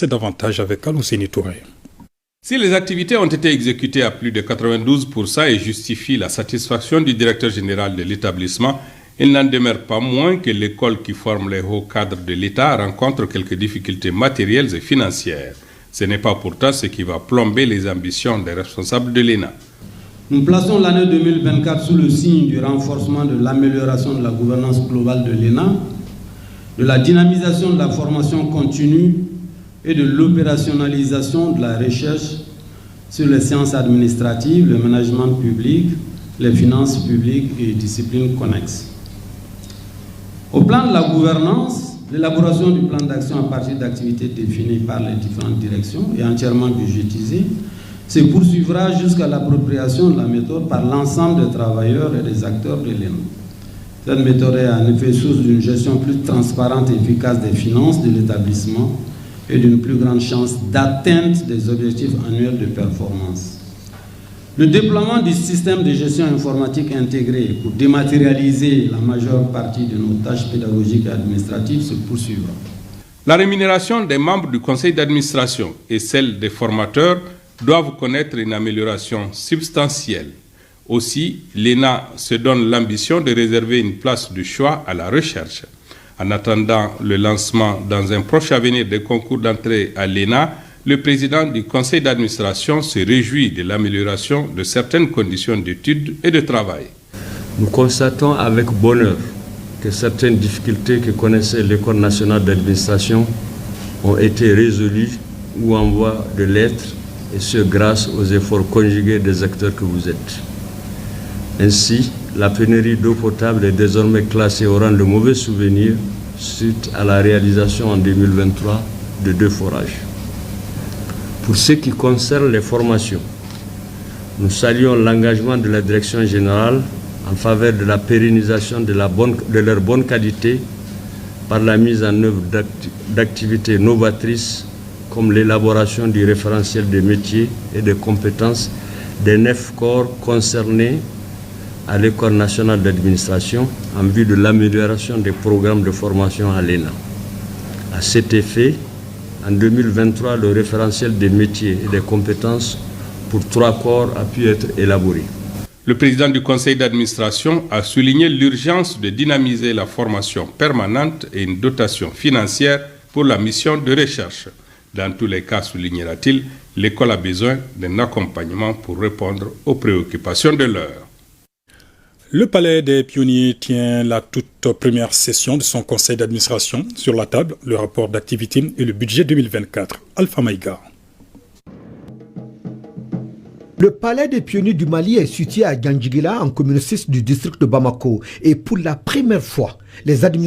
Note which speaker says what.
Speaker 1: C'est davantage avec Alouseni Touré.
Speaker 2: Si les activités ont été exécutées à plus de 92% et justifient la satisfaction du directeur général de l'établissement, il n'en demeure pas moins que l'école qui forme les hauts cadres de l'État rencontre quelques difficultés matérielles et financières. Ce n'est pas pourtant ce qui va plomber les ambitions des responsables de l'ENA.
Speaker 3: Nous plaçons l'année 2024 sous le signe du renforcement de l'amélioration de la gouvernance globale de l'ENA, de la dynamisation de la formation continue et de l'opérationnalisation de la recherche sur les sciences administratives, le management public, les finances publiques et disciplines connexes. Au plan de la gouvernance, l'élaboration du plan d'action à partir d'activités définies par les différentes directions et entièrement budgétisées se poursuivra jusqu'à l'appropriation de la méthode par l'ensemble des travailleurs et des acteurs de l'ENA. Cette méthode est en effet source d'une gestion plus transparente et efficace des finances de l'établissement et d'une plus grande chance d'atteinte des objectifs annuels de performance. Le déploiement du système de gestion informatique intégré pour dématérialiser la majeure partie de nos tâches pédagogiques et administratives se poursuivra.
Speaker 2: La rémunération des membres du conseil d'administration et celle des formateurs doivent connaître une amélioration substantielle. Aussi, l'ENA se donne l'ambition de réserver une place de choix à la recherche. En attendant le lancement dans un proche avenir des concours d'entrée à l'ENA, le président du conseil d'administration se réjouit de l'amélioration de certaines conditions d'études et de travail.
Speaker 4: Nous constatons avec bonheur que certaines difficultés que connaissait l'École nationale d'administration ont été résolues ou en voie de l'être, et ce grâce aux efforts conjugués des acteurs que vous êtes. Ainsi, la pénurie d'eau potable est désormais classée au rang de mauvais souvenir suite à la réalisation en 2023 de 2 forages. Pour ce qui concerne les formations, nous saluons l'engagement de la Direction générale en faveur de la pérennisation de leur bonne qualité par la mise en œuvre d'activités novatrices comme l'élaboration du référentiel des métiers et des compétences des 9 corps concernés à l'École nationale d'administration en vue de l'amélioration des programmes de formation à l'ENA. À cet effet, en 2023, le référentiel des métiers et des compétences pour 3 corps a pu être élaboré.
Speaker 2: Le président du conseil d'administration a souligné l'urgence de dynamiser la formation permanente et une dotation financière pour la mission de recherche. Dans tous les cas, soulignera-t-il, l'école a besoin d'un accompagnement pour répondre aux préoccupations de l'heure.
Speaker 1: Le Palais des Pionniers tient la toute première session de son conseil d'administration. Sur la table, le rapport d'activité et le budget 2024. Alpha Maïga.
Speaker 5: Le Palais des Pionniers du Mali est situé à Gandjigila, en commune 6 du district de Bamako. Et pour la première fois, les administrateurs